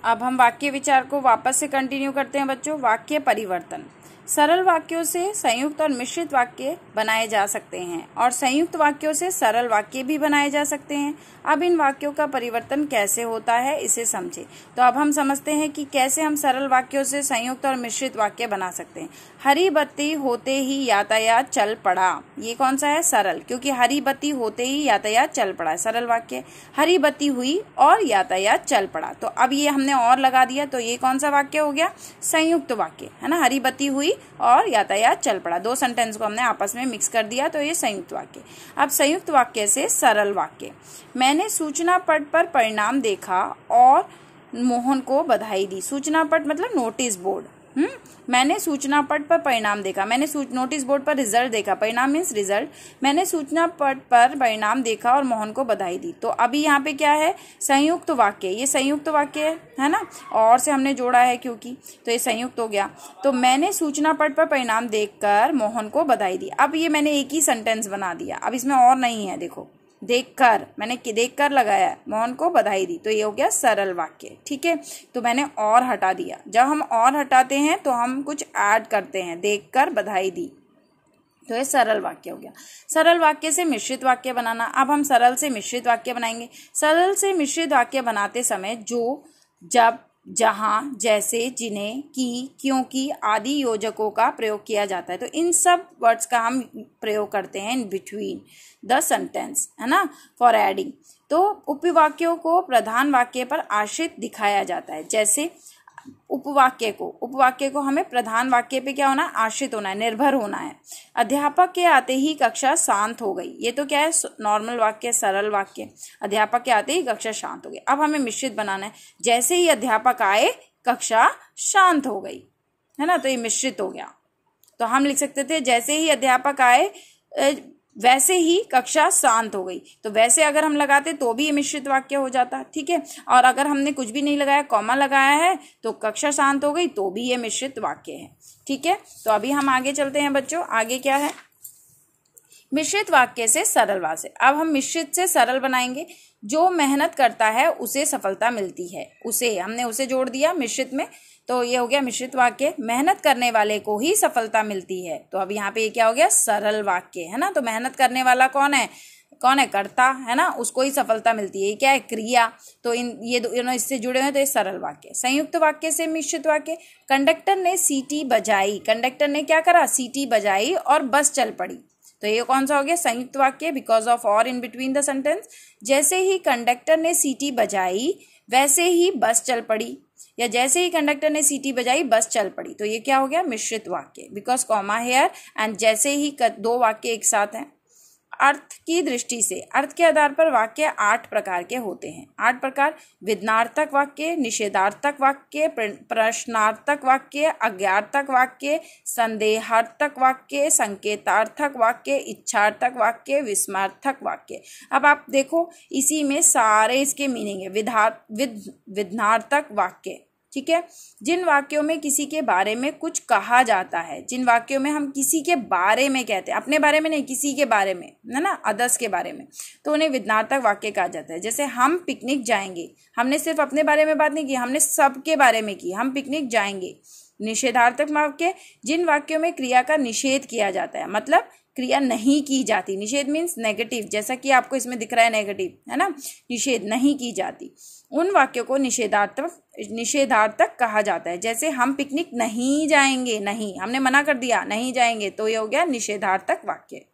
अब हम वाक्य विचार को वापस से कंटिन्यू करते हैं बच्चों। वाक्य परिवर्तन। सरल वाक्यों से संयुक्त और मिश्रित वाक्य बनाए जा सकते हैं और संयुक्त वाक्यों से सरल वाक्य भी बनाए जा सकते हैं। अब इन वाक्यों का परिवर्तन कैसे होता है इसे समझें। तो अब हम समझते हैं कि कैसे हम सरल वाक्यों से संयुक्त और मिश्रित वाक्य बना सकते हैं। हरी बत्ती होते ही यातायात चल पड़ा। ये कौन सा है? सरल, क्योंकि हरी बत्ती होते ही यातायात चल पड़ा है, सरल वाक्य। हरी बत्ती हुई और यातायात चल पड़ा, तो अब ये हमने और लगा दिया, तो ये कौन सा वाक्य हो गया? संयुक्त वाक्य, है ना। हरी बत्ती हुई और यातायात चल पड़ा, दो सेंटेंस को हमने आपस में मिक्स कर दिया, तो ये संयुक्त वाक्य। अब संयुक्त वाक्य से सरल वाक्य। मैंने सूचना पट पर परिणाम देखा और मोहन को बधाई दी। सूचना पट मतलब नोटिस बोर्ड। मैंने सूचना पट पर परिणाम देखा, मैंने नोटिस बोर्ड पर रिजल्ट देखा, परिणाम मीन्स रिजल्ट। मैंने सूचना पट पर परिणाम देखा और मोहन को बधाई दी। तो अभी यहाँ पे क्या है? संयुक्त वाक्य। ये संयुक्त वाक्य है ना, और से हमने जोड़ा है क्योंकि, तो ये संयुक्त हो गया। तो मैंने सूचना पट पर परिणाम देखकर मोहन को बधाई दी। अब ये मैंने एक ही सेंटेंस बना दिया, अब इसमें और नहीं है। देखो, देखकर, मैंने देखकर लगाया, मोहन को बधाई दी, तो ये हो गया सरल वाक्य। ठीक है, तो मैंने और हटा दिया। जब हम और हटाते हैं तो हम कुछ ऐड करते हैं, देखकर बधाई दी, तो ये सरल वाक्य हो गया। सरल वाक्य से मिश्रित वाक्य बनाना। अब हम सरल से मिश्रित वाक्य बनाएंगे। सरल से मिश्रित वाक्य बनाते समय जो, जब, जहां, जैसे, जिन्हें, की, क्योंकि आदि योजकों का प्रयोग किया जाता है, तो इन सब वर्ड्स का हम प्रयोग करते हैं इन बिटवीन द सेंटेंस, है ना, फॉर एडिंग। तो उपवाक्यों को प्रधान वाक्य पर आश्रित दिखाया जाता है। जैसे उपवाक्य को हमें प्रधान वाक्य पे क्या होना है? आश्रित होना है, निर्भर होना है। अध्यापक के आते ही कक्षा शांत हो गई। ये तो क्या है? नॉर्मल वाक्य, सरल वाक्य। अध्यापक के आते ही कक्षा शांत हो गई। अब हमें मिश्रित बनाना है। जैसे ही अध्यापक आए कक्षा शांत हो गई, है ना, तो ये मिश्रित हो गया। तो हम लिख सकते थे जैसे ही अध्यापक आए वैसे ही कक्षा शांत हो गई। तो वैसे अगर हम लगाते तो भी ये मिश्रित वाक्य हो जाता। ठीक है, और अगर हमने कुछ भी नहीं लगाया, कॉमा लगाया है, तो कक्षा शांत हो गई, तो भी ये मिश्रित वाक्य है। ठीक है, तो अभी हम आगे चलते हैं बच्चों। आगे क्या है? मिश्रित वाक्य से सरल वाक्य। अब हम मिश्रित से सरल बनाएंगे। जो मेहनत करता है उसे सफलता मिलती है। उसे, हमने उसे जोड़ दिया मिश्रित में, तो ये हो गया मिश्रित वाक्य। मेहनत करने वाले को ही सफलता मिलती है, तो अब यहाँ पे ये क्या हो गया? सरल वाक्य, है ना। तो मेहनत करने वाला कौन है? कौन है? कर्ता, है ना, उसको ही सफलता मिलती है। ये क्या है? क्रिया। तो ये दोनों इससे जुड़े हुए, तो ये सरल वाक्य। संयुक्त वाक्य से मिश्रित वाक्य। कंडक्टर ने सीटी बजाई। कंडक्टर ने क्या करा? सीटी बजाई और बस चल पड़ी, तो ये कौन सा हो गया? संयुक्त वाक्य, बिकॉज ऑफ और इन बिटवीन द सेंटेंस। जैसे ही कंडक्टर ने सीटी बजाई वैसे ही बस चल पड़ी, या जैसे ही कंडक्टर ने सीटी बजाई बस चल पड़ी, तो ये क्या हो गया? मिश्रित वाक्य, बिकॉज कॉमा हेयर एंड जैसे ही दो वाक्य एक साथ हैं। अर्थ की दृष्टि से, अर्थ के आधार पर वाक्य 8 प्रकार के होते हैं। 8 प्रकार: विधानार्थक वाक्य, निषेधार्थक वाक्य, प्रश्नार्थक वाक्य, अज्ञार्थक वाक्य, संदेहार्थक वाक्य, संकेतार्थक वाक्य, इच्छार्थक वाक्य, विस्मयार्थक वाक्य। अब आप देखो, इसी में सारे इसके मीनिंग है। विधानार्थक वाक्य, ठीक है, जिन वाक्यों में किसी के बारे में कुछ कहा जाता है, जिन वाक्यों में हम किसी के बारे में कहते हैं, अपने बारे में नहीं, किसी के बारे में, है ना, अदर्स के बारे में, तो उन्हें विधानार्थक वाक्य कहा जाता है। जैसे हम पिकनिक जाएंगे, हमने सिर्फ अपने बारे में बात नहीं की, हमने सबके बारे में की, हम पिकनिक जाएंगे। निषेधार्थक वाक्य, जिन वाक्यों में क्रिया का निषेध किया जाता है, मतलब क्रिया नहीं की जाती। निषेध मीन्स नेगेटिव, जैसा कि आपको इसमें दिख रहा है नेगेटिव, है ना, निषेध, नहीं की जाती, उन वाक्यों को निषेधार्थक कहा जाता है। जैसे हम पिकनिक नहीं जाएंगे, नहीं, हमने मना कर दिया, नहीं जाएंगे, तो ये हो गया निषेधार्थक वाक्य।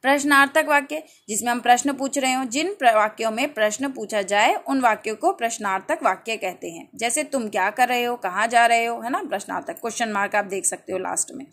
प्रश्नार्थक वाक्य, जिसमें हम प्रश्न पूछ रहे हो, जिन वाक्यों में प्रश्न पूछा जाए उन वाक्यों को प्रश्नार्थक वाक्य कहते हैं। जैसे तुम क्या कर रहे हो, कहाँ जा रहे हो, है ना, प्रश्नार्थक, क्वेश्चन मार्क आप देख सकते हो लास्ट में।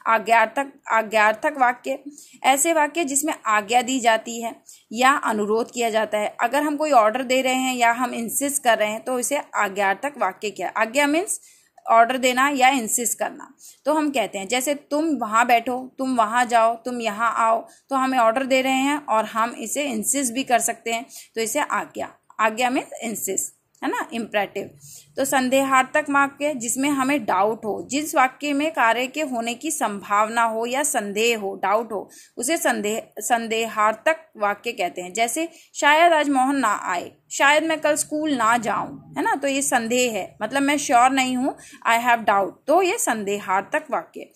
आज्ञार्थक वाक्य, ऐसे वाक्य जिसमें आज्ञा दी जाती है या अनुरोध किया जाता है। अगर हम कोई ऑर्डर दे रहे हैं या हम इंसिस्ट कर रहे हैं, तो इसे आज्ञार्थक वाक्य क्या? आज्ञा मीन्स ऑर्डर देना या इंसिस्ट करना, तो हम कहते हैं जैसे तुम वहाँ बैठो, तुम वहाँ जाओ, तुम यहाँ आओ, तो हमें ऑर्डर दे रहे हैं और हम इसे इंसिस्ट भी कर सकते हैं, तो इसे आज्ञा मीन्स इंसिस्ट। है ना, इम्परेटिव। तो संदेहार्थक वाक्य जिसमें हमें डाउट हो, जिस वाक्य में कार्य के होने की संभावना हो या संदेह हो, डाउट हो, उसे संदेहार्थक वाक्य कहते हैं। जैसे शायद आज मोहन ना आए, शायद मैं कल स्कूल ना जाऊं, है ना, तो ये संदेह है, मतलब मैं श्योर नहीं हूं, आई हैव डाउट, तो ये संदेहार्थक वाक्य।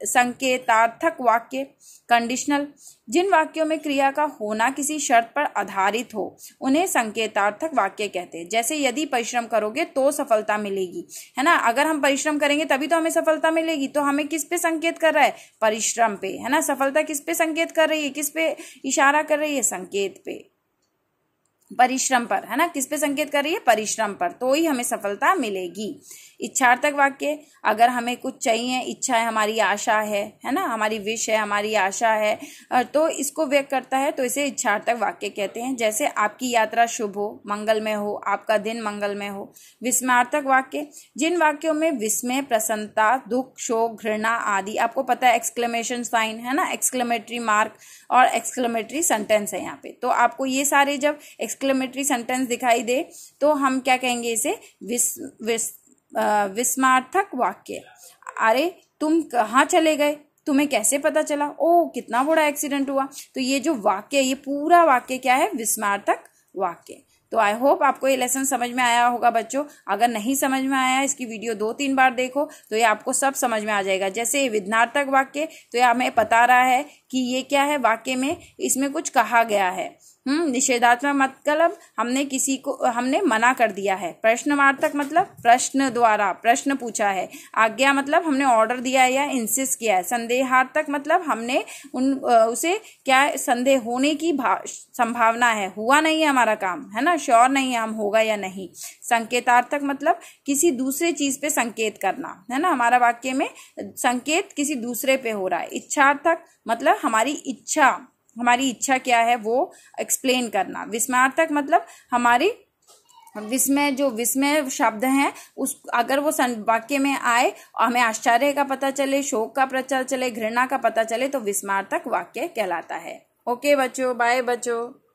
संकेतार्थक वाक्य कंडीशनल, जिन वाक्यों में क्रिया का होना किसी शर्त पर आधारित हो उन्हें संकेतार्थक वाक्य कहते हैं। जैसे यदि परिश्रम करोगे तो सफलता मिलेगी, है ना, अगर हम परिश्रम करेंगे तभी तो हमें सफलता मिलेगी, तो हमें किस पे संकेत कर रहा है, परिश्रम पे, है ना, सफलता किस पे संकेत कर रही है, किस पे इशारा कर रही है, संकेत पे, परिश्रम पर, है ना, किस पे संकेत कर रही है, परिश्रम पर, तो ही हमें सफलता मिलेगी। इच्छार्थक वाक्य, अगर हमें कुछ चाहिए, इच्छा है, हमारी आशा है ना, हमारी विश है, हमारी आशा है, तो इसको व्यक्त करता है, तो इसे इच्छार्थक वाक्य कहते हैं। जैसे आपकी यात्रा शुभ हो, मंगलमय हो, आपका दिन मंगलमय हो। विस्मयार्थक वाक्य, जिन वाक्यों में विस्मय, प्रसन्नता, दुख, शोक, घृणा आदि, आपको पता है एक्सक्लेमेशन साइन, है ना, एक्सक्लेमेटरी मार्क और एक्सक्लेमेटरी सेंटेंस है यहाँ पे, तो आपको ये सारे जब एक्सक्लेमेटरी सेंटेंस दिखाई दे तो हम क्या कहेंगे, इसे विस्मयार्थक वाक्य। अरे तुम कहाँ चले गए, तुम्हें कैसे पता चला, ओ कितना बड़ा एक्सीडेंट हुआ, तो ये जो वाक्य, ये पूरा वाक्य क्या है, विस्मयार्थक वाक्य। तो आई होप आपको ये लेसन समझ में आया होगा बच्चों। अगर नहीं समझ में आया, इसकी वीडियो 2-3 बार देखो तो ये आपको सब समझ में आ जाएगा। जैसे विध्नार्थक वाक्य, तो ये हमें बता रहा है कि ये क्या है, वाक्य में इसमें कुछ कहा गया है। निषेधात्मक मतलब हमने मना कर दिया है। प्रश्नवार्थक मतलब प्रश्न द्वारा प्रश्न पूछा है। आज्ञा मतलब हमने ऑर्डर दिया है या इंसिस्ट किया है। संदेहार्थक मतलब हमने उसे क्या, संदेह होने की संभावना है, हुआ नहीं है हमारा काम, है ना, श्योर नहीं है हम होगा या नहीं। संकेतार्थक मतलब किसी दूसरे चीज पे संकेत करना, है ना, हमारा वाक्य में संकेत किसी दूसरे पे हो रहा है। इच्छार्थक मतलब हमारी इच्छा क्या है वो एक्सप्लेन करना। विस्मयार्थक मतलब हमारी विस्मय शब्द हैं, उस अगर वो वाक्य में आए और हमें आश्चर्य का पता चले, शोक का पता चले, घृणा का पता चले, तो विस्मयार्थक वाक्य कहलाता है। ओके बच्चों, बाय बच्चों।